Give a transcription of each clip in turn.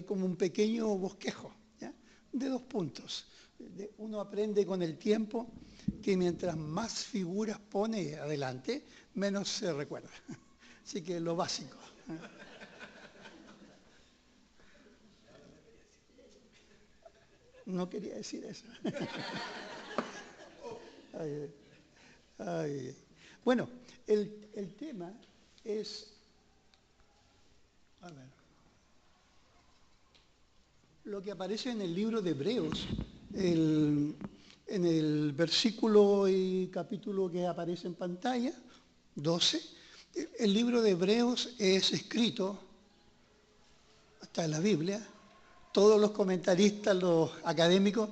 como un pequeño bosquejo, ¿ya? De 2 puntos. Uno aprende con el tiempo que mientras más figuras pone adelante, menos se recuerda. Así que lo básico. No quería decir eso. Ay, ay. Bueno, el tema es, a ver, lo que aparece en el libro de Hebreos, en el versículo y capítulo que aparece en pantalla, 12, el libro de Hebreos es escrito, está en la Biblia, todos los comentaristas, los académicos,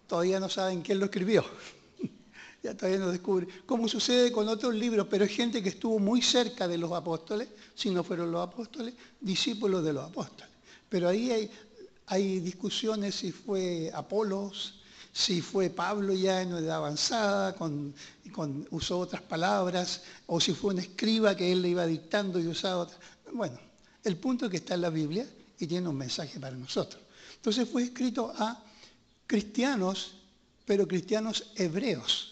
todavía no saben quién lo escribió. Ya todavía no descubre. Como sucede con otros libros, pero es gente que estuvo muy cerca de los apóstoles, si no fueron los apóstoles, discípulos de los apóstoles. Pero ahí hay discusiones si fue Apolos, si fue Pablo ya en edad avanzada, usó otras palabras, o si fue un escriba que él le iba dictando y usaba otras. Bueno, el punto es que está en la Biblia y tiene un mensaje para nosotros. Entonces fue escrito a cristianos, pero cristianos hebreos.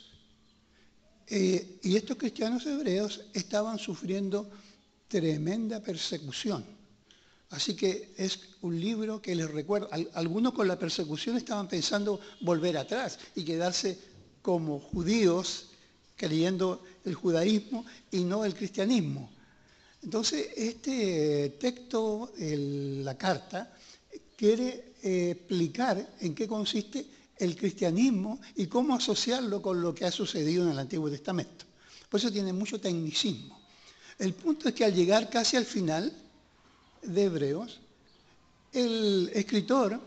Y estos cristianos hebreos estaban sufriendo tremenda persecución. Así que es un libro que les recuerda. Algunos con la persecución estaban pensando volver atrás y quedarse como judíos, creyendo el judaísmo y no el cristianismo. Entonces, este texto, la carta, quiere explicar en qué consiste el cristianismo y cómo asociarlo con lo que ha sucedido en el Antiguo Testamento. Por eso tiene mucho tecnicismo. El punto es que al llegar casi al final de Hebreos, el escritor,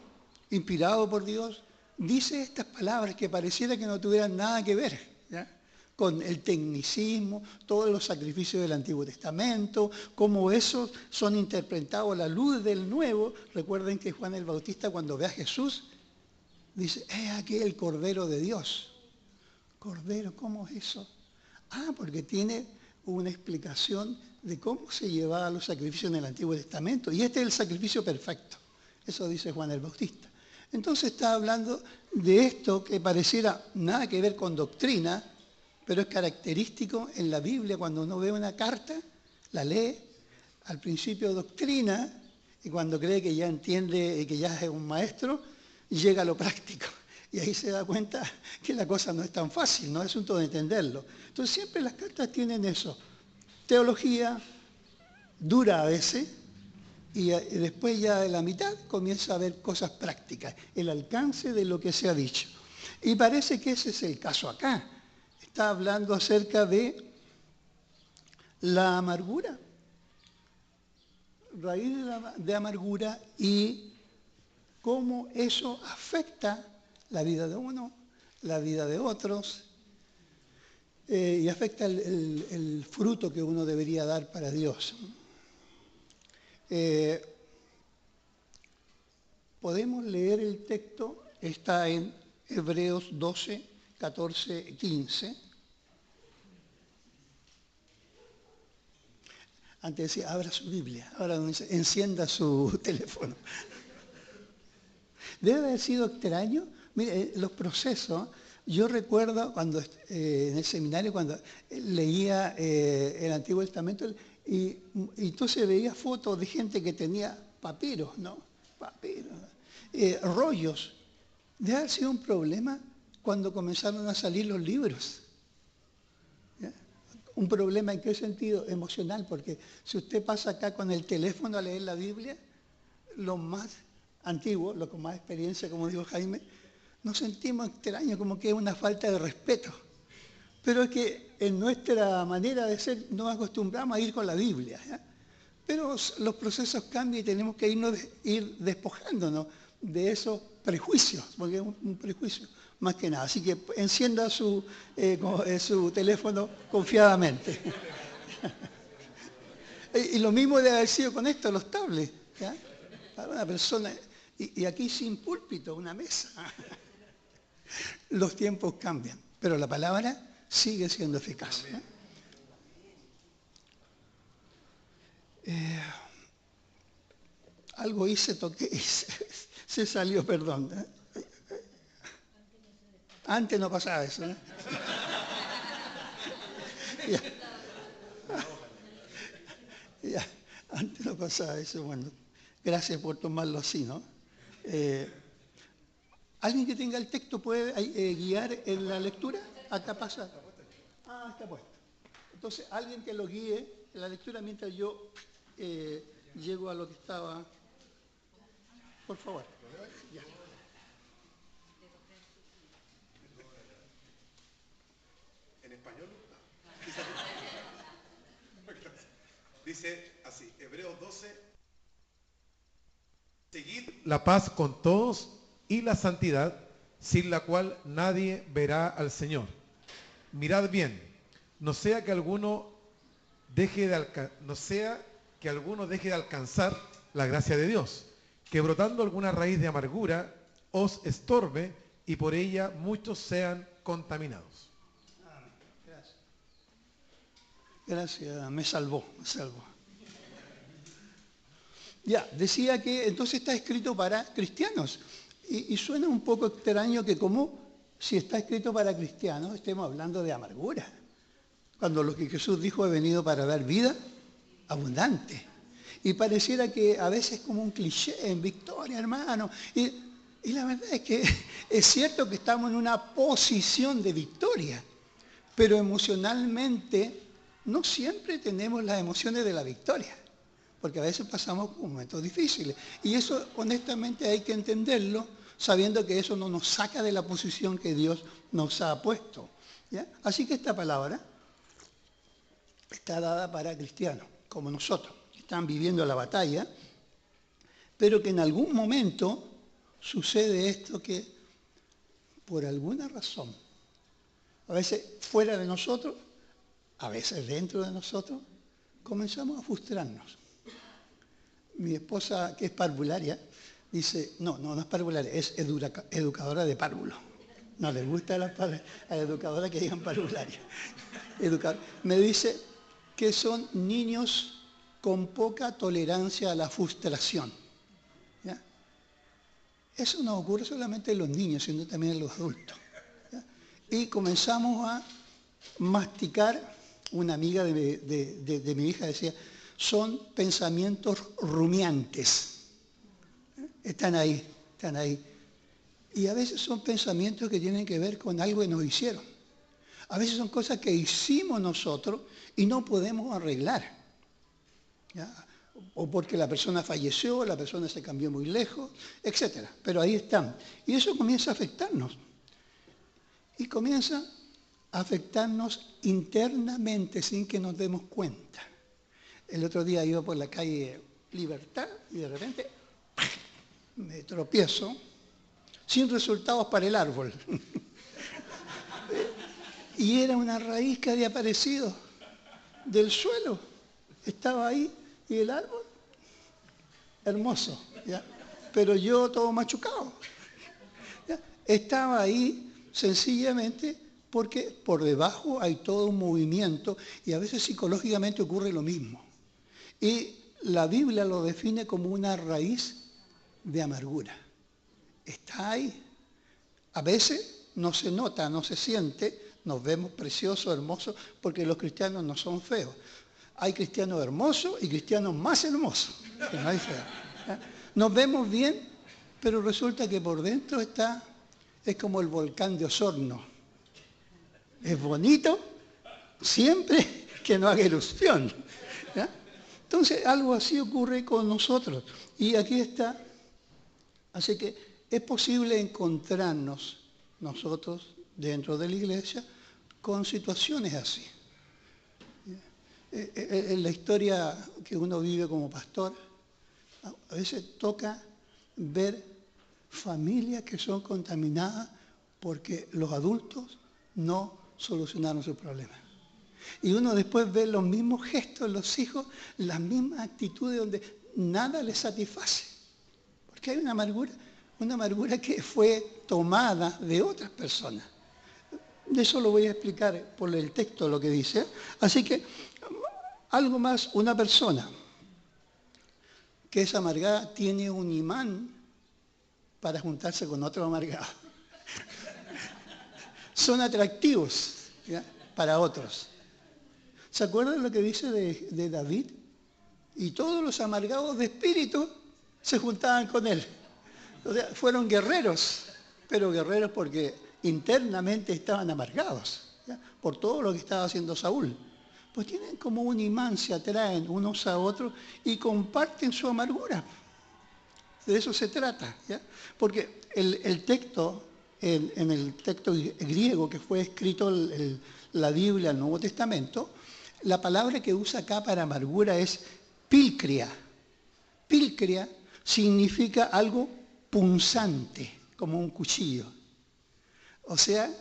inspirado por Dios, dice estas palabras que pareciera que no tuvieran nada que ver, ¿ya?, con el tecnicismo, todos los sacrificios del Antiguo Testamento, cómo esos son interpretados a la luz del Nuevo. Recuerden que Juan el Bautista, cuando ve a Jesús, dice, es aquí el Cordero de Dios. Cordero, ¿cómo es eso? Ah, porque tiene una explicación de cómo se llevaban los sacrificios en el Antiguo Testamento. Y este es el sacrificio perfecto. Eso dice Juan el Bautista. Entonces está hablando de esto que pareciera nada que ver con doctrina, pero es característico en la Biblia. Cuando uno ve una carta, la lee, al principio doctrina, y cuando cree que ya entiende y que ya es un maestro, llega a lo práctico. Y ahí se da cuenta que la cosa no es tan fácil, no es asunto de entenderlo. Entonces siempre las cartas tienen eso. Teología dura a veces, y después ya de la mitad comienza a ver cosas prácticas, el alcance de lo que se ha dicho. Y parece que ese es el caso acá. Está hablando acerca de la amargura, raíz de amargura, y cómo eso afecta la vida de uno, la vida de otros, y afecta el fruto que uno debería dar para Dios. Podemos leer el texto, está en Hebreos 12, 14, 15. Antes decía, abra su Biblia, ahora encienda su teléfono. Debe haber sido extraño. Mire, los procesos, yo recuerdo cuando en el seminario, cuando leía el Antiguo Testamento, y entonces veía fotos de gente que tenía papiros, ¿no? Papiros, rollos. Debe haber sido un problema cuando comenzaron a salir los libros. ¿Ya? Un problema, ¿en qué sentido? Emocional, porque si usted pasa acá con el teléfono a leer la Biblia, los más antiguos, los con más experiencia, como dijo Jaime, nos sentimos extraños, como que es una falta de respeto. Pero es que en nuestra manera de ser nos acostumbramos a ir con la Biblia, ¿ya? Pero los procesos cambian y tenemos que ir despojándonos de esos prejuicios, porque es un prejuicio más que nada. Así que encienda su teléfono confiadamente. Y lo mismo debe haber sido con esto, los tablets, ¿ya? Para una persona, y aquí sin púlpito, una mesa. Los tiempos cambian, pero la palabra sigue siendo eficaz, ¿no? algo hice, toqué y se salió, perdón. Antes no pasaba eso, ¿no? Ya, ya, antes no pasaba eso, bueno. Gracias por tomarlo así, ¿no? ¿Alguien que tenga el texto puede guiar en la lectura? Acá pasa. Ah, está puesto. Entonces, alguien que lo guíe en la lectura mientras yo llego a lo que estaba. Por favor. Ya. ¿En español? Dice así, Hebreos 12. Seguid la paz con todos y la santidad, sin la cual nadie verá al Señor. Mirad bien, no sea que alguno deje de alcanzar la gracia de Dios, que brotando alguna raíz de amargura os estorbe y por ella muchos sean contaminados. Gracias. Gracias, me salvó. Ya, decía que entonces está escrito para cristianos. Y suena un poco extraño que como si está escrito para cristianos estemos hablando de amargura. Cuando lo que Jesús dijo ha venido para dar vida abundante. Y pareciera que a veces como un cliché en victoria, hermano. Y la verdad es que es cierto que estamos en una posición de victoria, pero emocionalmente no siempre tenemos las emociones de la victoria, porque a veces pasamos por momentos difíciles. Y eso honestamente hay que entenderlo, sabiendo que eso no nos saca de la posición que Dios nos ha puesto. ¿Ya? Así que esta palabra está dada para cristianos, como nosotros, que están viviendo la batalla, pero que en algún momento sucede esto que, por alguna razón, a veces fuera de nosotros, a veces dentro de nosotros, comenzamos a frustrarnos. Mi esposa, que es parvularia, dice, no es parvularia, es educadora de párvulos. No le gusta a las educadoras que digan parvularia. Me dice que son niños con poca tolerancia a la frustración. ¿Ya? Eso no ocurre solamente en los niños, sino también en los adultos. ¿Ya? Y comenzamos a masticar. Una amiga de mi hija decía, son pensamientos rumiantes. Están ahí. Y a veces son pensamientos que tienen que ver con algo que nos hicieron. A veces son cosas que hicimos nosotros y no podemos arreglar. ¿Ya? O porque la persona falleció, la persona se cambió muy lejos, etc. Pero ahí están. Y eso comienza a afectarnos. Y comienza a afectarnos internamente sin que nos demos cuenta. El otro día iba por la calle Libertad y de repente me tropiezo sin resultados para el árbol. Y era una raíz que había aparecido del suelo. Estaba ahí y el árbol, hermoso, ¿ya? Pero yo todo machucado. ¿Ya? Estaba ahí sencillamente porque por debajo hay todo un movimiento y a veces psicológicamente ocurre lo mismo. Y la Biblia lo define como una raíz de amargura. Está ahí. A veces no se nota, no se siente, nos vemos preciosos, hermosos, porque los cristianos no son feos. Hay cristianos hermosos y cristianos más hermosos, que no hay feos. ¿Ya? Nos vemos bien, pero resulta que por dentro es como el volcán de Osorno. Es bonito siempre que no haga erupción. ¿Ya? Entonces, algo así ocurre con nosotros. Y aquí está. Así que es posible encontrarnos nosotros dentro de la iglesia con situaciones así. En la historia que uno vive como pastor, a veces toca ver familias que son contaminadas porque los adultos no solucionaron sus problemas. Y uno después ve los mismos gestos en los hijos, las mismas actitudes donde nada les satisface. Porque hay una amargura que fue tomada de otras personas. De eso lo voy a explicar por el texto lo que dice. Así que, algo más, una persona que esa amargada tiene un imán para juntarse con otro amargado. Son atractivos, ¿ya?, para otros. ¿Se acuerdan lo que dice de David? Y todos los amargados de espíritu se juntaban con él. O sea, fueron guerreros, pero guerreros porque internamente estaban amargados, ¿ya?, por todo lo que estaba haciendo Saúl. Pues tienen como un imán, se atraen unos a otros y comparten su amargura. De eso se trata, ¿ya? Porque el texto, en el texto griego que fue escrito la Biblia, el Nuevo Testamento, la palabra que usa acá para amargura es pilcria. Pilcria significa algo punzante, como un cuchillo. O sea,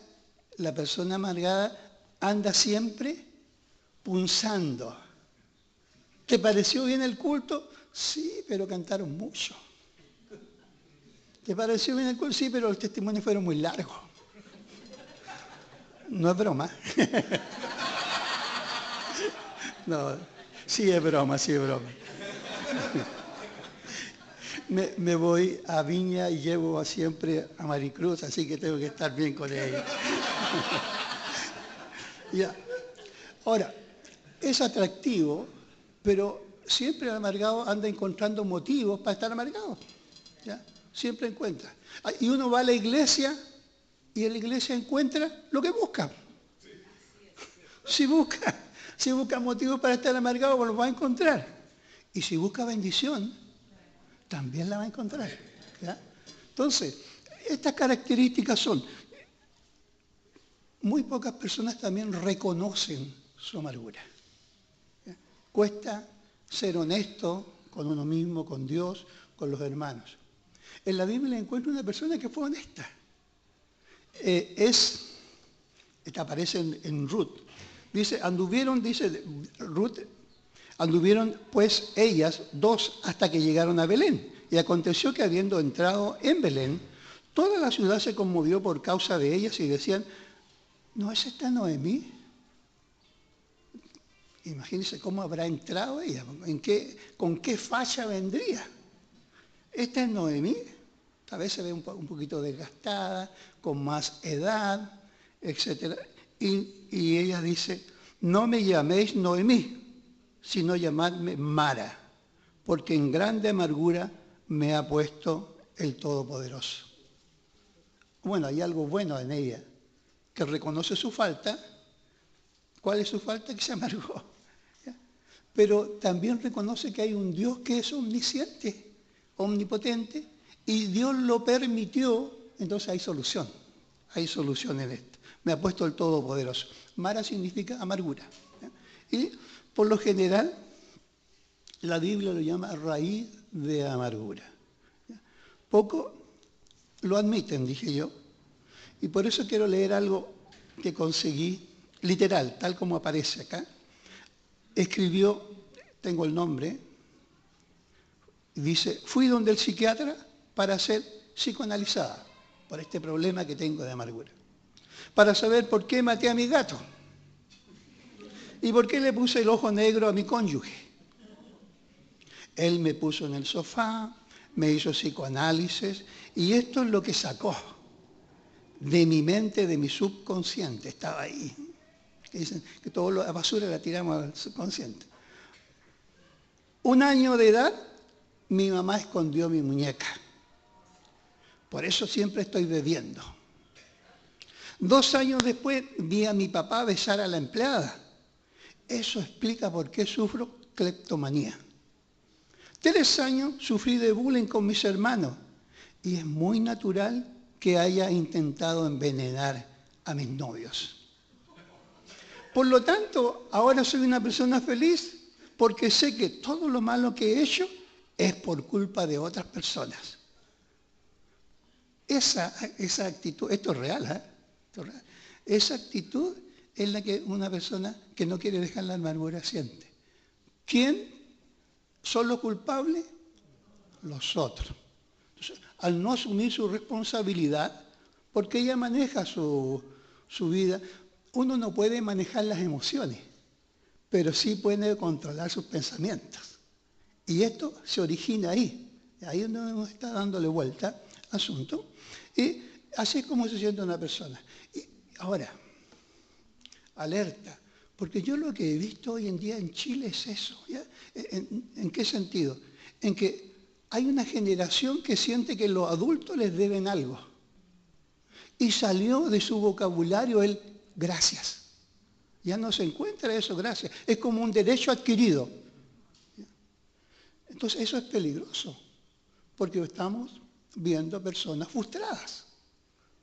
la persona amargada anda siempre punzando. ¿Te pareció bien el culto? Sí, pero cantaron mucho. ¿Te pareció bien el culto? Sí, pero los testimonios fueron muy largos. No es broma. No, sí es broma, sí es broma. Me voy a Viña y llevo siempre a Maricruz, así que tengo que estar bien con ella. Ya. Ahora, es atractivo, pero siempre el amargado anda encontrando motivos para estar amargado, ¿ya? Siempre encuentra. Y uno va a la iglesia y en la iglesia encuentra lo que busca. Si busca motivos para estar amargado, pues los va a encontrar. Y si busca bendición, también la va a encontrar, ¿ya? Entonces, estas características son, muy pocas personas también reconocen su amargura, ¿ya? Cuesta ser honesto con uno mismo, con Dios, con los hermanos. En la Biblia encuentro una persona que fue honesta. Esta aparece en Ruth. Dice Ruth, anduvieron pues ellas dos hasta que llegaron a Belén. Y aconteció que habiendo entrado en Belén, toda la ciudad se conmovió por causa de ellas y decían, ¿no es esta Noemí? Imagínense cómo habrá entrado ella, con qué facha vendría. Esta es Noemí, a veces se ve un poquito desgastada, con más edad, etc. Y ella dice, no me llaméis Noemí, sino llamadme Mara, porque en grande amargura me ha puesto el Todopoderoso. Bueno, hay algo bueno en ella, que reconoce su falta. ¿Cuál es su falta? Que se amargó. ¿Ya? Pero también reconoce que hay un Dios que es omnisciente, omnipotente, y Dios lo permitió, entonces hay solución en esto. Me ha puesto el Todopoderoso. Mara significa amargura, ¿ya? Y por lo general, la Biblia lo llama raíz de amargura, ¿ya? Poco lo admiten, dije yo, y por eso quiero leer algo que conseguí, literal, tal como aparece acá. Escribió, tengo el nombre, dice, fui donde el psiquiatra para ser psicoanalizada por este problema que tengo de amargura, para saber por qué maté a mi gato y por qué le puse el ojo negro a mi cónyuge. Él me puso en el sofá, me hizo psicoanálisis y esto es lo que sacó de mi mente, de mi subconsciente. Estaba ahí. Dicen que toda la basura la tiramos al subconsciente. 1 año de edad, mi mamá escondió mi muñeca. Por eso siempre estoy bebiendo. 2 años después vi a mi papá besar a la empleada. Eso explica por qué sufro cleptomanía. 3 años sufrí de bullying con mis hermanos y es muy natural que haya intentado envenenar a mis novios. Por lo tanto, ahora soy una persona feliz porque sé que todo lo malo que he hecho es por culpa de otras personas. Esa actitud, esto es real, ¿eh? Esto es real. Esa actitud es la que una persona que no quiere dejar la amargura siente. ¿Quién son los culpables? Los otros. Entonces, al no asumir su responsabilidad, porque ella maneja su vida, uno no puede manejar las emociones, pero sí puede controlar sus pensamientos. Y esto se origina ahí. Ahí es donde nos está dándole vuelta asunto. Y así es como se siente una persona. Y ahora, alerta, porque yo lo que he visto hoy en día en Chile es eso. ¿Ya? ¿En qué sentido? En que hay una generación que siente que los adultos les deben algo. Y salió de su vocabulario el gracias. Ya no se encuentra eso, gracias. Es como un derecho adquirido. Entonces eso es peligroso, porque estamos viendo personas frustradas,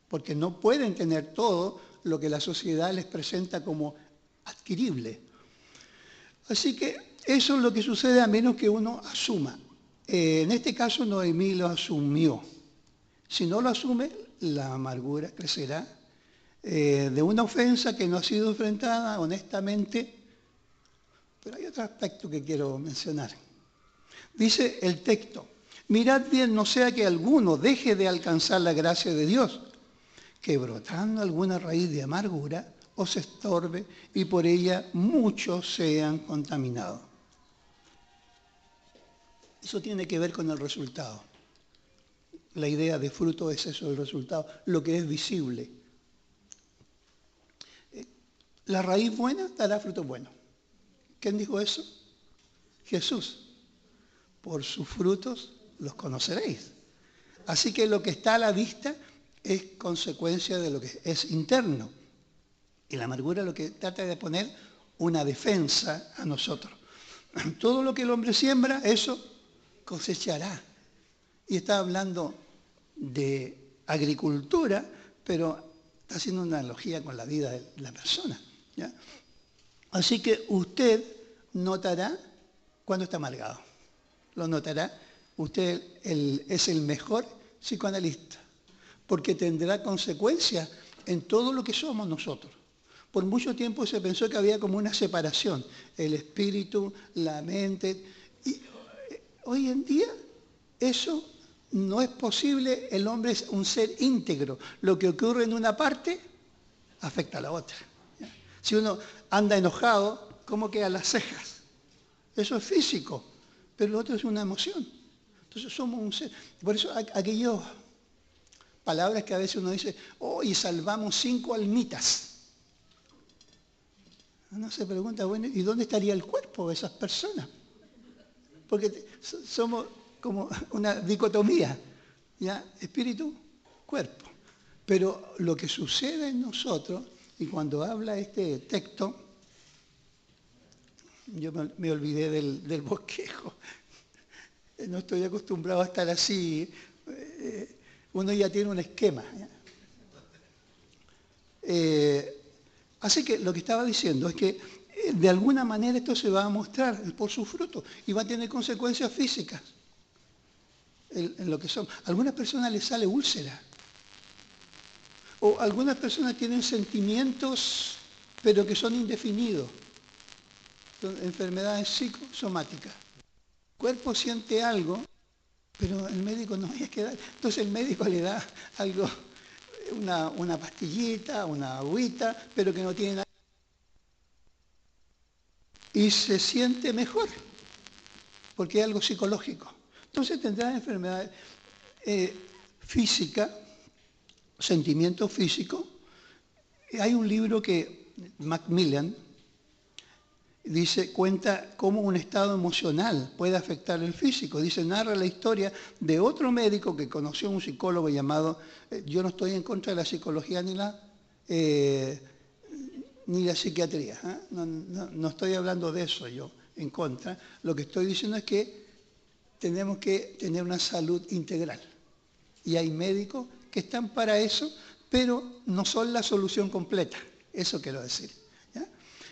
porque no pueden tener todo lo que la sociedad les presenta como adquirible. Así que eso es lo que sucede a menos que uno asuma. En este caso Noemí lo asumió. Si no lo asume, la amargura crecerá de una ofensa que no ha sido enfrentada honestamente. Pero hay otro aspecto que quiero mencionar. Dice el texto, mirad bien, no sea que alguno deje de alcanzar la gracia de Dios, que brotando alguna raíz de amargura os estorbe y por ella muchos sean contaminados. Eso tiene que ver con el resultado. La idea de fruto es eso, el resultado, lo que es visible. La raíz buena dará fruto bueno. ¿Quién dijo eso? Jesús. Por sus frutos los conoceréis. Así que lo que está a la vista es consecuencia de lo que es interno. Y la amargura lo que trata de poner una defensa a nosotros. Todo lo que el hombre siembra, eso cosechará. Y está hablando de agricultura, pero está haciendo una analogía con la vida de la persona. ¿Ya? Así que usted notará cuando está amargado. Lo notará. Usted es el mejor psicoanalista, porque tendrá consecuencias en todo lo que somos nosotros. Por mucho tiempo se pensó que había como una separación, el espíritu, la mente. Y hoy en día eso no es posible, el hombre es un ser íntegro. Lo que ocurre en una parte afecta a la otra. ¿Ya? Si uno anda enojado, ¿cómo quedan las cejas? Eso es físico, pero lo otro es una emoción. Entonces somos un ser. Por eso aquellas palabras que a veces uno dice, y salvamos 5 almitas. Uno se pregunta, bueno, ¿y dónde estaría el cuerpo de esas personas? Porque somos como una dicotomía, ¿ya? Espíritu, cuerpo. Pero lo que sucede en nosotros, y cuando habla este texto, yo me olvidé del bosquejo. No estoy acostumbrado a estar así. Uno ya tiene un esquema. Así que lo que estaba diciendo es que de alguna manera esto se va a mostrar por su fruto y va a tener consecuencias físicas en lo que son. A algunas personas les sale úlcera. O algunas personas tienen sentimientos pero que son indefinidos. Son enfermedades psicosomáticas. El cuerpo siente algo, pero el médico no hay que dar. Entonces el médico le da algo, una pastillita, una agüita, pero que no tiene nada. Y se siente mejor, porque es algo psicológico. Entonces tendrá enfermedades físicas, sentimientos físicos. Hay un libro que Macmillan dice, cuenta cómo un estado emocional puede afectar el físico. Dice, narra la historia de otro médico que conoció a un psicólogo llamado, yo no estoy en contra de la psicología ni la psiquiatría, ¿eh? No estoy hablando de eso yo en contra. Lo que estoy diciendo es que tenemos que tener una salud integral. Y hay médicos que están para eso, pero no son la solución completa. Eso quiero decir. ¿Ya?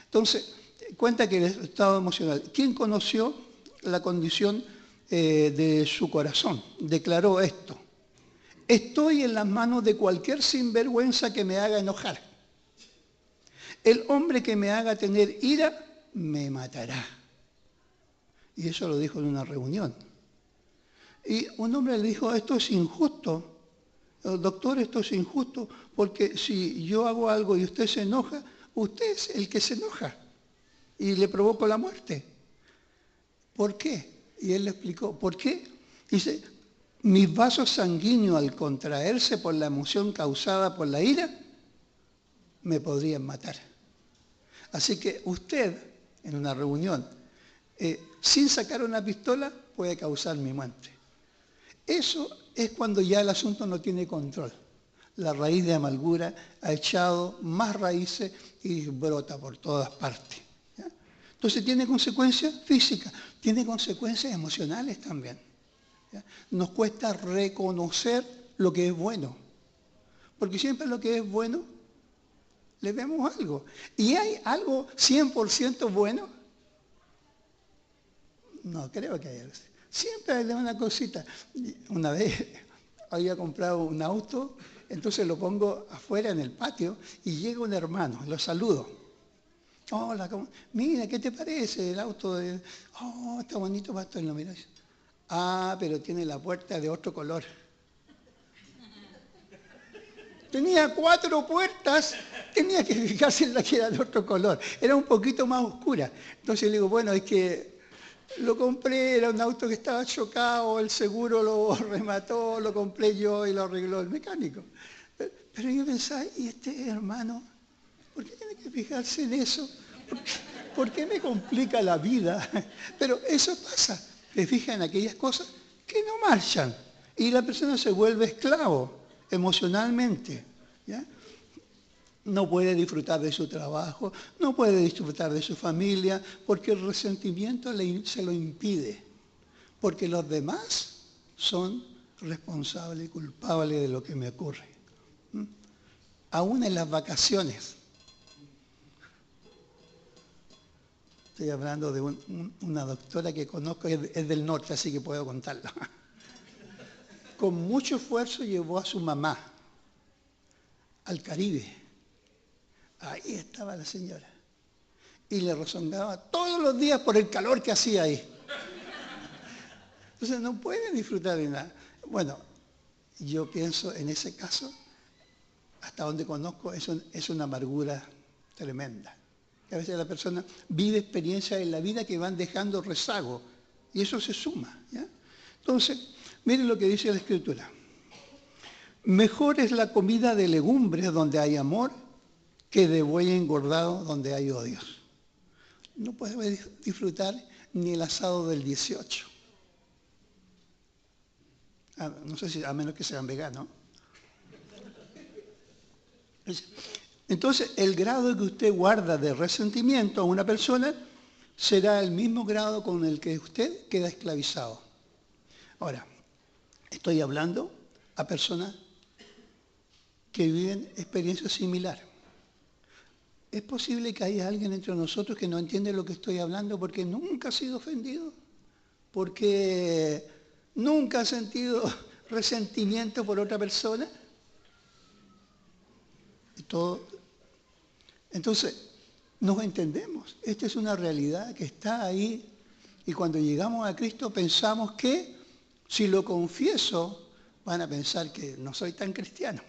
Entonces, cuenta que el estado emocional. ¿Quién conoció la condición de su corazón? Declaró esto. Estoy en las manos de cualquier sinvergüenza que me haga enojar. El hombre que me haga tener ira, me matará. Y eso lo dijo en una reunión. Y un hombre le dijo, esto es injusto. Doctor, esto es injusto, porque si yo hago algo y usted se enoja, usted es el que se enoja. Y le provoco la muerte. ¿Por qué? Y él le explicó, ¿por qué? Dice, mis vasos sanguíneos al contraerse por la emoción causada por la ira, me podrían matar. Así que usted, en una reunión, sin sacar una pistola, puede causar mi muerte. Eso es cuando ya el asunto no tiene control. La raíz de amargura ha echado más raíces y brota por todas partes. ¿Ya? Entonces tiene consecuencias físicas, tiene consecuencias emocionales también. ¿Ya? Nos cuesta reconocer lo que es bueno, porque siempre lo que es bueno le vemos algo. ¿Y hay algo 100% bueno? No, creo que hay algo. Siempre hay una cosita. Una vez había comprado un auto, entonces lo pongo afuera en el patio y llega un hermano, lo saludo. Hola, mira, ¿qué te parece el auto? Oh, está bonito, pastor. Y lo miro y dice, ah, pero tiene la puerta de otro color. Tenía 4 puertas, tenía que fijarse en la que era de otro color. Era un poquito más oscura. Entonces le digo, bueno, es que lo compré, era un auto que estaba chocado, el seguro lo remató, lo compré yo y lo arregló el mecánico. Pero yo pensaba, ¿y este hermano, por qué tiene que fijarse en eso? ¿Por qué me complica la vida? Pero eso pasa, se fija en aquellas cosas que no marchan y la persona se vuelve esclavo emocionalmente. ¿Ya? No puede disfrutar de su trabajo, no puede disfrutar de su familia, porque el resentimiento se lo impide, porque los demás son responsables y culpables de lo que me ocurre. Aún en las vacaciones. Estoy hablando de una doctora que conozco, es del norte, así que puedo contarla. Con mucho esfuerzo llevó a su mamá al Caribe. Ahí estaba la señora. Y le rezongaba todos los días por el calor que hacía ahí. Entonces no puede disfrutar de nada. Bueno, yo pienso en ese caso, hasta donde conozco, es una amargura tremenda. A veces la persona vive experiencias en la vida que van dejando rezago. Y eso se suma. ¿Ya? Entonces, miren lo que dice la Escritura. Mejor es la comida de legumbres donde hay amor que de buey engordado donde hay odios. No puedes disfrutar ni el asado del 18. No sé si, a menos que sean veganos. Entonces, el grado que usted guarda de resentimiento a una persona será el mismo grado con el que usted queda esclavizado. Ahora, estoy hablando a personas que viven experiencias similares. ¿Es posible que haya alguien entre nosotros que no entiende lo que estoy hablando porque nunca ha sido ofendido? Porque nunca ha sentido resentimiento por otra persona. Entonces, nos entendemos. Esta es una realidad que está ahí. Y cuando llegamos a Cristo pensamos que si lo confieso, van a pensar que no soy tan cristiano.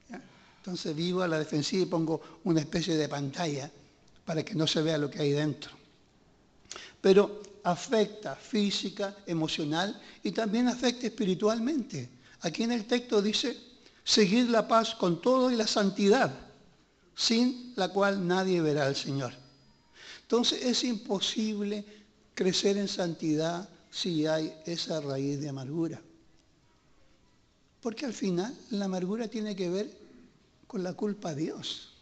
¿Ya? Entonces vivo a la defensiva y pongo una especie de pantalla para que no se vea lo que hay dentro. Pero afecta física, emocional y también afecta espiritualmente. Aquí en el texto dice, seguid la paz con todo y la santidad, sin la cual nadie verá al Señor. Entonces es imposible crecer en santidad si hay esa raíz de amargura. Porque al final la amargura tiene que ver con la culpa a Dios.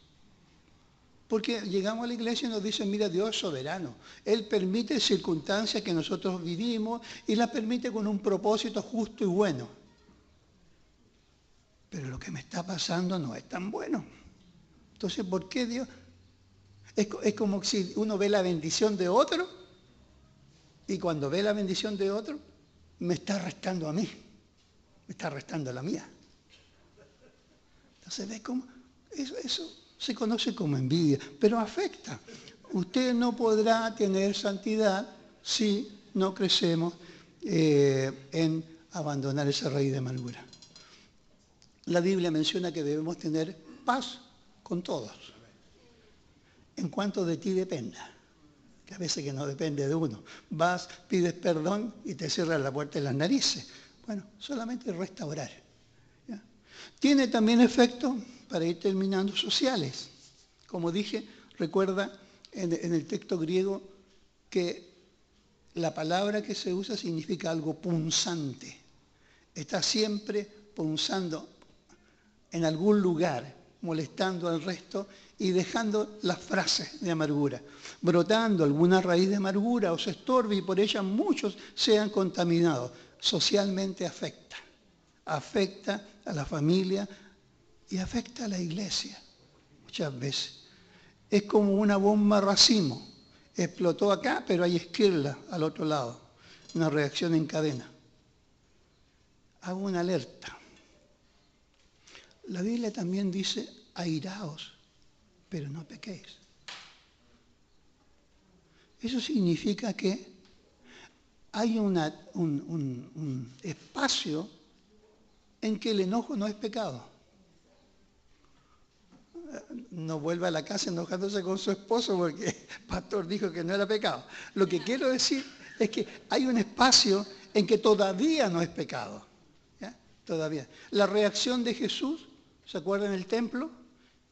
Porque llegamos a la iglesia y nos dicen, mira, Dios es soberano. Él permite circunstancias que nosotros vivimos y las permite con un propósito justo y bueno. Pero lo que me está pasando no es tan bueno. Entonces, ¿por qué Dios? Es como si uno ve la bendición de otro y cuando ve la bendición de otro, me está restando a mí. Me está restando la mía. Entonces, ¿ves cómo? Eso se conoce como envidia, pero afecta. Usted no podrá tener santidad si no crecemos en abandonar esa raíz de amargura. La Biblia menciona que debemos tener paz con todos, en cuanto de ti dependa. que a veces que no depende de uno. Vas, pides perdón y te cierran la puerta de las narices. Bueno, solamente restaurar. ¿Ya? Tiene también efectos, para ir terminando, sociales. Como dije, recuerda en el texto griego que la palabra que se usa significa algo punzante. Está siempre punzando en algún lugar, molestando al resto y dejando las frases de amargura, brotando alguna raíz de amargura o se estorbe y por ella muchos sean contaminados. Socialmente afecta a la familia y afecta a la iglesia muchas veces. Es como una bomba racimo. Explotó acá, pero hay esquirla al otro lado. Una reacción en cadena. Hago una alerta. La Biblia también dice, airaos, pero no pequéis. Eso significa que hay un espacio en que el enojo no es pecado. No vuelva a la casa enojándose con su esposo porque el pastor dijo que no era pecado. Lo que quiero decir es que hay un espacio en que todavía no es pecado. ¿Ya? Todavía. La reacción de Jesús, ¿se acuerdan en el templo?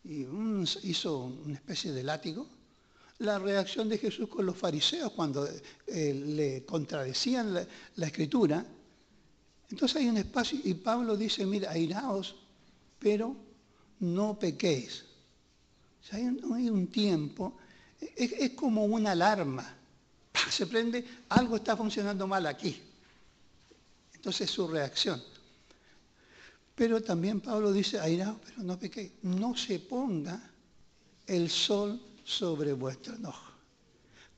Y hizo una especie de látigo. La reacción de Jesús con los fariseos cuando le contradecían la escritura. Entonces hay un espacio y Pablo dice, mira, airaos, pero no pequéis. O sea, hay un tiempo, es como una alarma. Se prende, algo está funcionando mal aquí. Entonces es su reacción. Pero también Pablo dice, airaos, pero no pequéis. No se ponga el sol sobre vuestro enojo.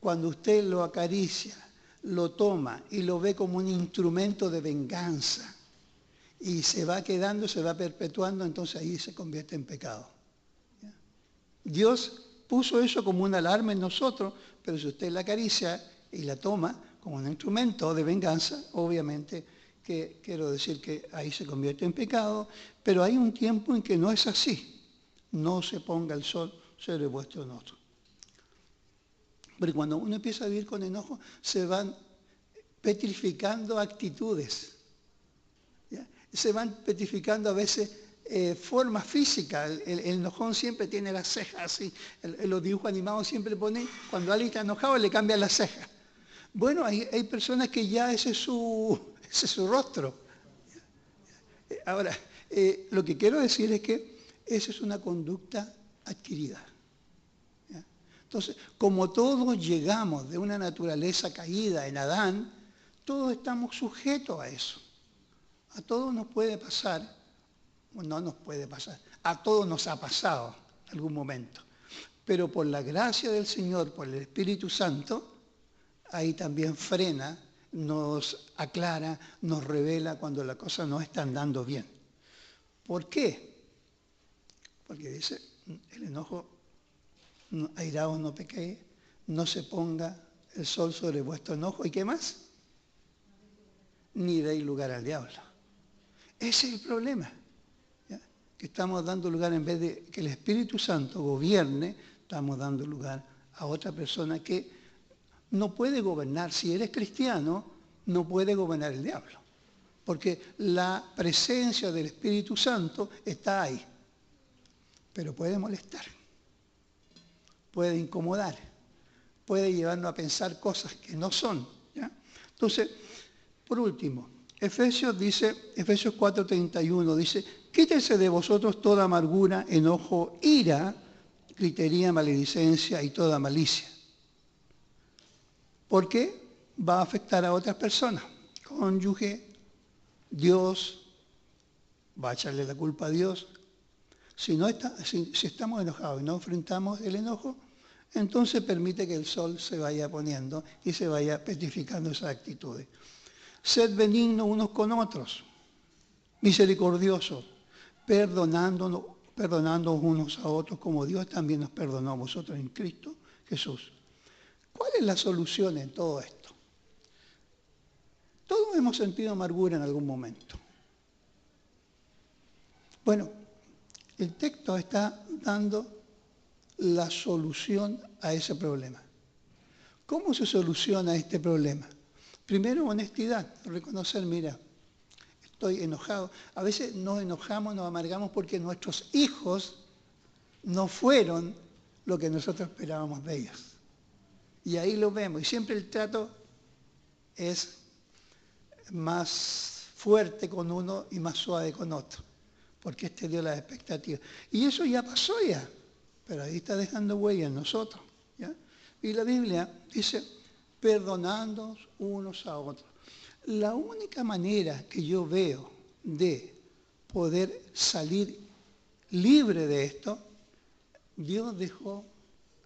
Cuando usted lo acaricia, lo toma y lo ve como un instrumento de venganza y se va quedando, se va perpetuando, entonces ahí se convierte en pecado. ¿Ya? Dios puso eso como una alarma en nosotros, pero si usted la acaricia y la toma como un instrumento de venganza, obviamente que quiero decir que ahí se convierte en pecado, pero hay un tiempo en que no es así. No se ponga el sol sobre vuestro enojo. Pero cuando uno empieza a vivir con enojo, se van petrificando actitudes. ¿Ya? Se van petrificando a veces formas físicas. El enojón siempre tiene las cejas así. Los dibujos animados siempre ponen, cuando alguien está enojado le cambian las cejas. Bueno, hay personas que ya ese es su rostro. Ahora, lo que quiero decir es que esa es una conducta adquirida. ¿Ya? Entonces, como todos llegamos de una naturaleza caída en Adán, todos estamos sujetos a eso. A todos nos puede pasar, no nos puede pasar, a todos nos ha pasado en algún momento. Pero por la gracia del Señor, por el Espíritu Santo, ahí también frena, nos aclara, nos revela cuando las cosas no están dando bien. ¿Por qué? Porque dice, el enojo, airaos no pequéis, no se ponga el sol sobre vuestro enojo. ¿Y qué más? Ni deis lugar al diablo. Ese es el problema. ¿Ya? Que estamos dando lugar, en vez de que el Espíritu Santo gobierne, estamos dando lugar a otra persona que no puede gobernar. Si eres cristiano, no puede gobernar el diablo. Porque la presencia del Espíritu Santo está ahí. Pero puede molestar, puede incomodar, puede llevarnos a pensar cosas que no son. ¿Ya? Entonces, por último, Efesios 4:31 dice, quítese de vosotros toda amargura, enojo, ira, gritería, maledicencia y toda malicia. Porque va a afectar a otras personas. Cónyuge, Dios, va a echarle la culpa a Dios. Si estamos enojados y no enfrentamos el enojo, entonces permite que el sol se vaya poniendo y se vaya petrificando esas actitudes. Sed benignos unos con otros, misericordiosos, perdonándonos unos a otros como Dios también nos perdonó a vosotros en Cristo Jesús. ¿Cuál es la solución en todo esto? Todos hemos sentido amargura en algún momento. Bueno, el texto está dando la solución a ese problema. ¿Cómo se soluciona este problema? Primero, honestidad, reconocer, mira, estoy enojado. A veces nos enojamos, nos amargamos porque nuestros hijos no fueron lo que nosotros esperábamos de ellos. Y ahí lo vemos. Y siempre el trato es más fuerte con uno y más suave con otro, porque este dio las expectativas. Y eso ya pasó ya, pero ahí está dejando huella en nosotros. ¿Ya? Y la Biblia dice, perdonándonos unos a otros. La única manera que yo veo de poder salir libre de esto, Dios dejó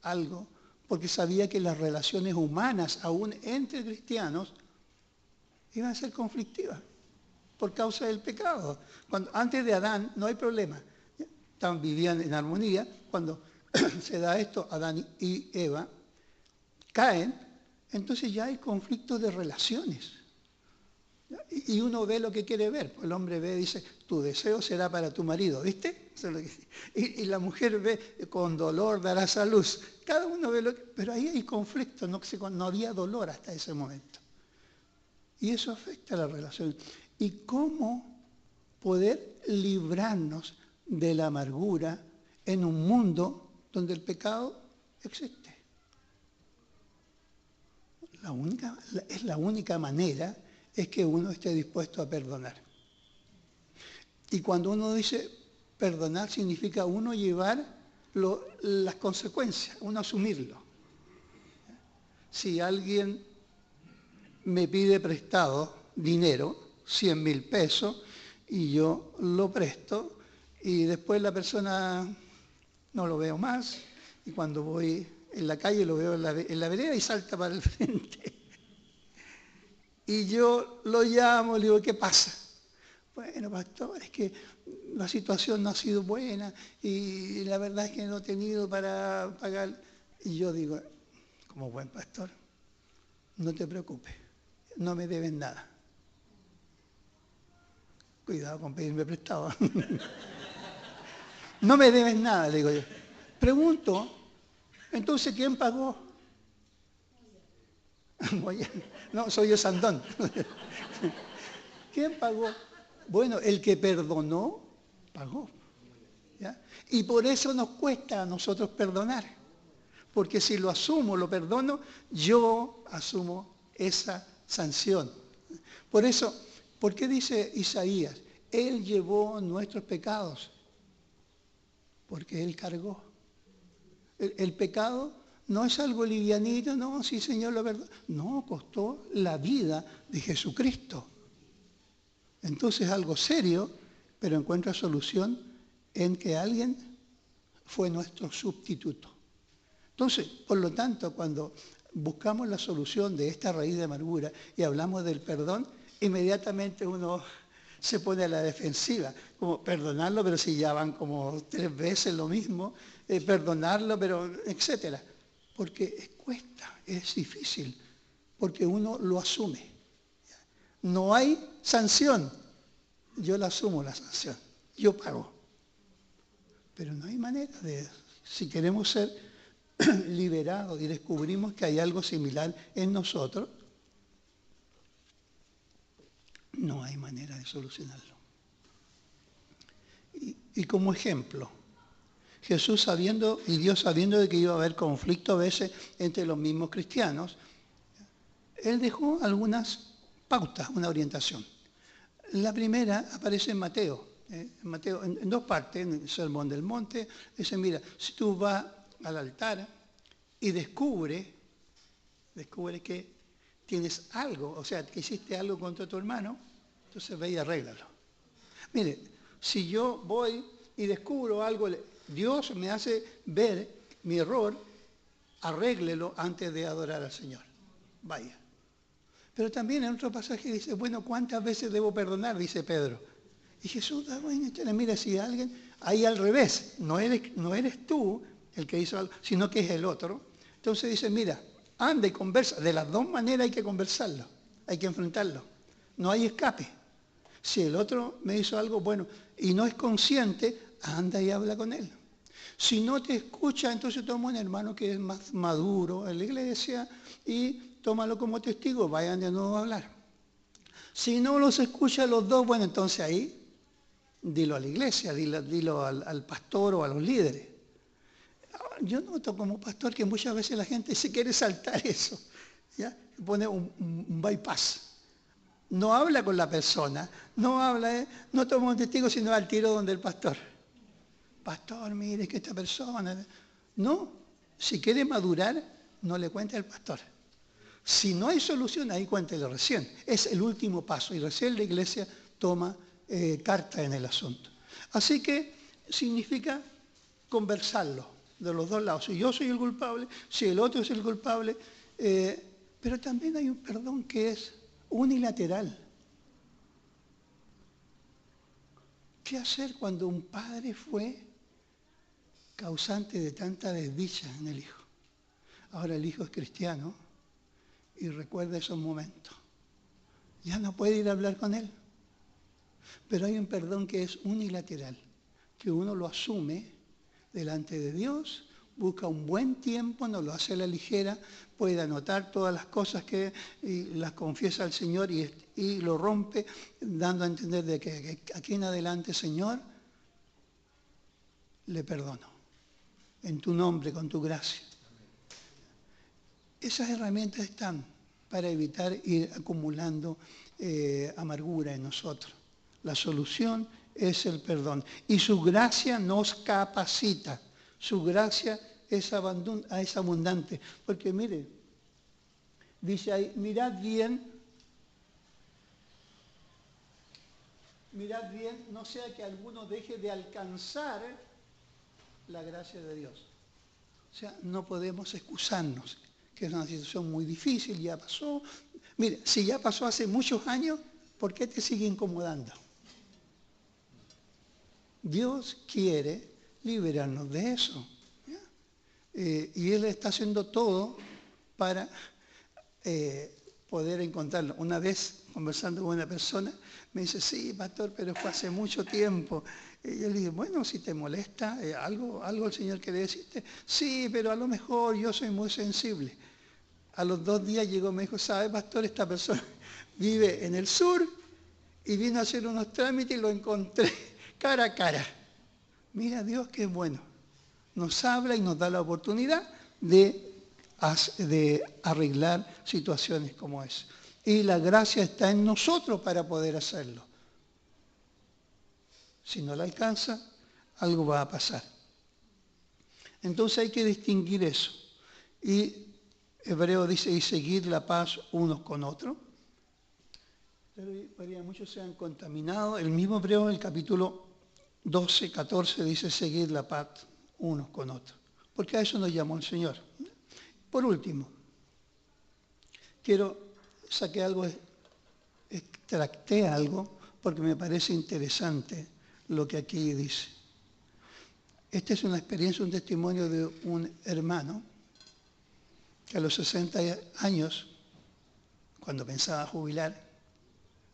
algo, porque sabía que las relaciones humanas, aún entre cristianos, iban a ser conflictivas por causa del pecado. Antes de Adán no hay problema. Vivían en armonía. Cuando se da esto, Adán y Eva caen, entonces ya hay conflictos de relaciones. Y uno ve lo que quiere ver. El hombre ve y dice, tu deseo será para tu marido, ¿viste? Eso es lo que dice. Y la mujer ve, con dolor darás a luz. Cada uno ve lo que... Pero ahí hay conflicto, no había dolor hasta ese momento. Y eso afecta a la relación. ¿Y cómo poder librarnos de la amargura en un mundo donde el pecado existe? La única manera es que uno esté dispuesto a perdonar. Y cuando uno dice perdonar, significa uno llevar las consecuencias, uno asumirlo. Si alguien me pide prestado dinero, 100.000 pesos, y yo lo presto, y después la persona no lo veo más, y cuando voy en la calle lo veo en la vereda y salta para el frente. Y yo lo llamo, le digo, ¿qué pasa? Bueno, pastor, es que la situación no ha sido buena y la verdad es que no he tenido para pagar. Y yo digo, como buen pastor, no te preocupes, no me debes nada. Cuidado con pedirme prestado. No me debes nada, le digo yo. Pregunto, entonces, ¿quién pagó? No, soy yo Sandón. ¿Quién pagó? Bueno, el que perdonó, pagó. ¿Ya? Y por eso nos cuesta a nosotros perdonar. Porque si lo asumo, lo perdono, yo asumo esa sanción. Por eso, ¿por qué dice Isaías? Él llevó nuestros pecados. Porque Él cargó. El pecado no es algo livianito, no, sí Señor, la verdad. No, costó la vida de Jesucristo. Entonces es algo serio, pero encuentra solución en que alguien fue nuestro sustituto. Entonces, por lo tanto, cuando buscamos la solución de esta raíz de amargura y hablamos del perdón, inmediatamente uno se pone a la defensiva, como perdonarlo, pero si ya van como 3 veces lo mismo, perdonarlo, pero etcétera. Porque cuesta, es difícil, porque uno lo asume. No hay sanción, yo la asumo la sanción, yo pago. Pero no hay manera de, si queremos ser liberados y descubrimos que hay algo similar en nosotros, no hay manera de solucionarlo. Y como ejemplo, Jesús sabiendo y Dios sabiendo de que iba a haber conflicto a veces entre los mismos cristianos, Él dejó algunas pautas, una orientación. La primera aparece en Mateo, en 2 partes, en el Sermón del Monte. Dice, mira, si tú vas al altar y descubre que tienes algo, o sea, que hiciste algo contra tu hermano, entonces ve y arréglalo. Mire, si yo voy y descubro algo, Dios me hace ver mi error, arréglelo antes de adorar al Señor. Vaya. Pero también en otro pasaje dice, bueno, ¿cuántas veces debo perdonar? Dice Pedro. Y Jesús da bueno, mira, si alguien, ahí al revés, no eres tú el que hizo algo, sino que es el otro. Entonces dice, mira, anda y conversa. De las 2 maneras hay que conversarlo, hay que enfrentarlo. No hay escape. Si el otro me hizo algo bueno y no es consciente, anda y habla con él. Si no te escucha, entonces toma un hermano que es más maduro en la iglesia y tómalo como testigo, vayan de nuevo a hablar. Si no los escucha los dos, bueno, entonces ahí dilo a la iglesia, dilo al pastor o a los líderes. Yo noto como pastor que muchas veces la gente se quiere saltar eso, ¿ya? Pone un bypass. No habla con la persona, no toma un testigo, sino al tiro donde el pastor. Pastor, mire que esta persona... No, si quiere madurar, no le cuente al pastor. Si no hay solución, ahí cuéntele recién. Es el último paso y recién la iglesia toma carta en el asunto. Así que significa conversarlo de los dos lados. Si yo soy el culpable, si el otro es el culpable, pero también hay un perdón que es unilateral. ¿Qué hacer cuando un padre fue causante de tanta desdicha en el hijo? Ahora el hijo es cristiano y recuerda esos momentos. Ya no puede ir a hablar con él. Pero hay un perdón que es unilateral, que uno lo asume delante de Dios, busca un buen tiempo, no lo hace a la ligera, puede anotar todas las cosas que las confiesa al Señor y lo rompe, dando a entender de que aquí en adelante, Señor, le perdono, en tu nombre, con tu gracia. Esas herramientas están para evitar ir acumulando amargura en nosotros. La solución es el perdón. Y su gracia nos capacita. Su gracia es abundante. Porque mire, dice ahí, mirad bien, no sea que alguno deje de alcanzar la gracia de Dios. O sea, no podemos excusarnos, que es una situación muy difícil, ya pasó. Mire, si ya pasó hace muchos años, ¿por qué te sigue incomodando? Dios quiere liberarnos de eso. Y Él está haciendo todo para poder encontrarlo. Una vez, conversando con una persona, me dice, sí, pastor, pero fue hace mucho tiempo. Y yo le dije, bueno, si te molesta, algo el Señor quiere decirte. Sí, pero a lo mejor yo soy muy sensible. A los 2 días llegó y me dijo, ¿sabe, pastor? Esta persona vive en el sur y vino a hacer unos trámites y lo encontré cara a cara. Mira Dios qué bueno. Nos habla y nos da la oportunidad de arreglar situaciones como esa. Y la gracia está en nosotros para poder hacerlo. Si no la alcanza, algo va a pasar. Entonces hay que distinguir eso. Y Hebreo dice, y seguir la paz unos con otros. Pero muchos se han contaminado. El mismo Hebreo, en el capítulo 12, 14, dice, seguir la paz unos con otros. Porque a eso nos llamó el Señor. Por último, saqué algo, extracté algo, porque me parece interesante lo que aquí dice. Esta es una experiencia, un testimonio de un hermano que a los 60 años, cuando pensaba jubilar,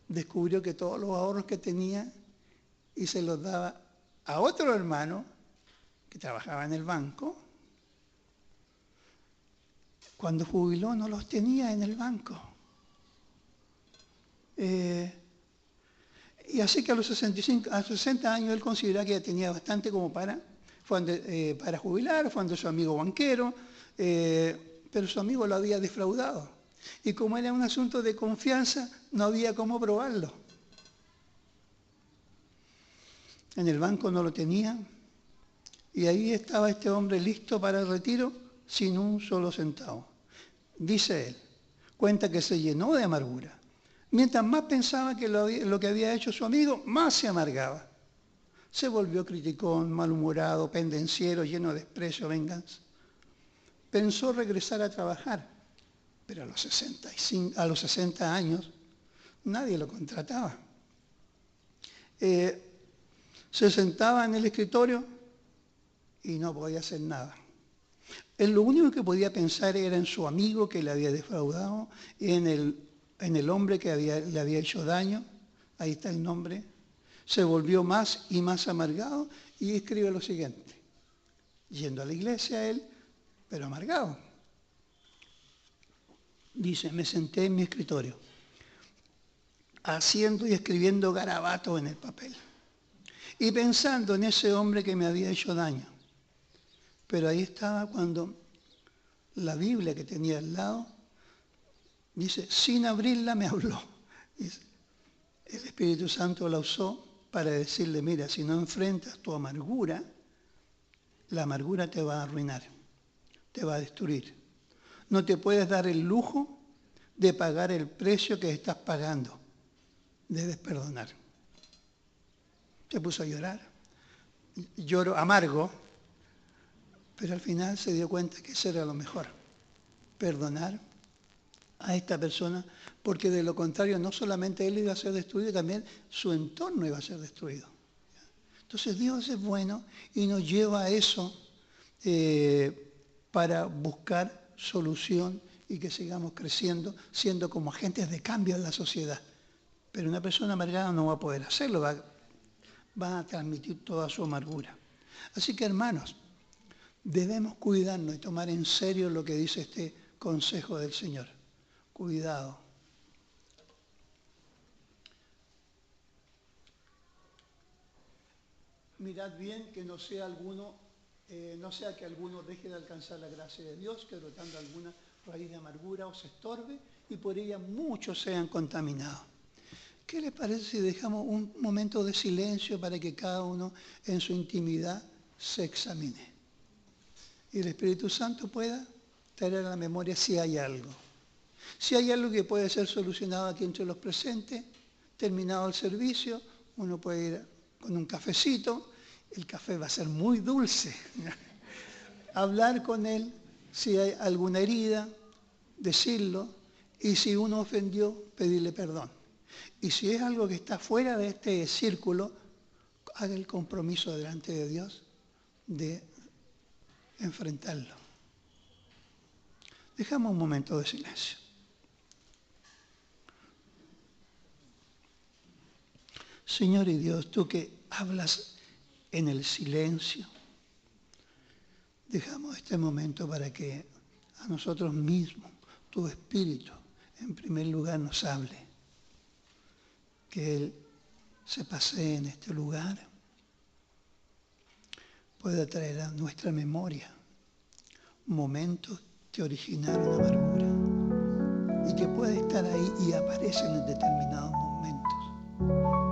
descubrió que todos los ahorros que tenía y se los daba a otro hermano que trabajaba en el banco. Cuando jubiló no los tenía en el banco. Y así que a los 60 años él consideraba que ya tenía bastante como para jubilar, fue ante su amigo banquero, pero su amigo lo había defraudado. Y como era un asunto de confianza, no había cómo probarlo. En el banco no lo tenía, y ahí estaba este hombre listo para el retiro sin un solo centavo. Dice él, cuenta que se llenó de amargura. Mientras más pensaba que lo que había hecho su amigo, más se amargaba. Se volvió criticón, malhumorado, pendenciero, lleno de desprecio, venganza. Pensó regresar a trabajar, pero a los 60 años nadie lo contrataba. Se sentaba en el escritorio y no podía hacer nada. Él lo único que podía pensar era en su amigo que le había defraudado, en el hombre que le había hecho daño. Ahí está el nombre. Se volvió más y más amargado y escribe lo siguiente. yendo a la iglesia él, pero amargado. Dice, me senté en mi escritorio, haciendo y escribiendo garabatos en el papel, y pensando en ese hombre que me había hecho daño. Pero ahí estaba cuando la Biblia que tenía al lado, dice, sin abrirla me habló. Dice, el Espíritu Santo la usó para decirle, mira, si no enfrentas tu amargura, la amargura te va a arruinar, te va a destruir. No te puedes dar el lujo de pagar el precio que estás pagando. Debes perdonar. Se puso a llorar. Lloro amargo, pero al final se dio cuenta que eso era lo mejor. Perdonar a esta persona, porque de lo contrario no solamente él iba a ser destruido, también su entorno iba a ser destruido. Entonces Dios es bueno y nos lleva a eso para buscar solución y que sigamos creciendo, siendo como agentes de cambio en la sociedad. Pero una persona amargada no va a poder hacerlo, va a transmitir toda su amargura. Así que, hermanos, debemos cuidarnos y tomar en serio lo que dice este consejo del Señor. Cuidado. Mirad bien que no sea que alguno deje de alcanzar la gracia de Dios, que brotando alguna raíz de amargura os estorbe y por ella muchos sean contaminados. ¿Qué les parece si dejamos un momento de silencio para que cada uno en su intimidad se examine? Y el Espíritu Santo pueda traer a la memoria si hay algo. Si hay algo que puede ser solucionado aquí entre los presentes, terminado el servicio, uno puede ir con un cafecito, el café va a ser muy dulce. Hablar con él, si hay alguna herida, decirlo, y si uno ofendió, pedirle perdón. Y si es algo que está fuera de este círculo, haga el compromiso delante de Dios de enfrentarlo. Dejamos un momento de silencio. Señor y Dios, tú que hablas en el silencio, dejamos este momento para que a nosotros mismos, tu Espíritu, en primer lugar nos hable. Que Él se pasee en este lugar, pueda traer a nuestra memoria momentos que originaron amargura y que puede estar ahí y aparecen en determinados momentos.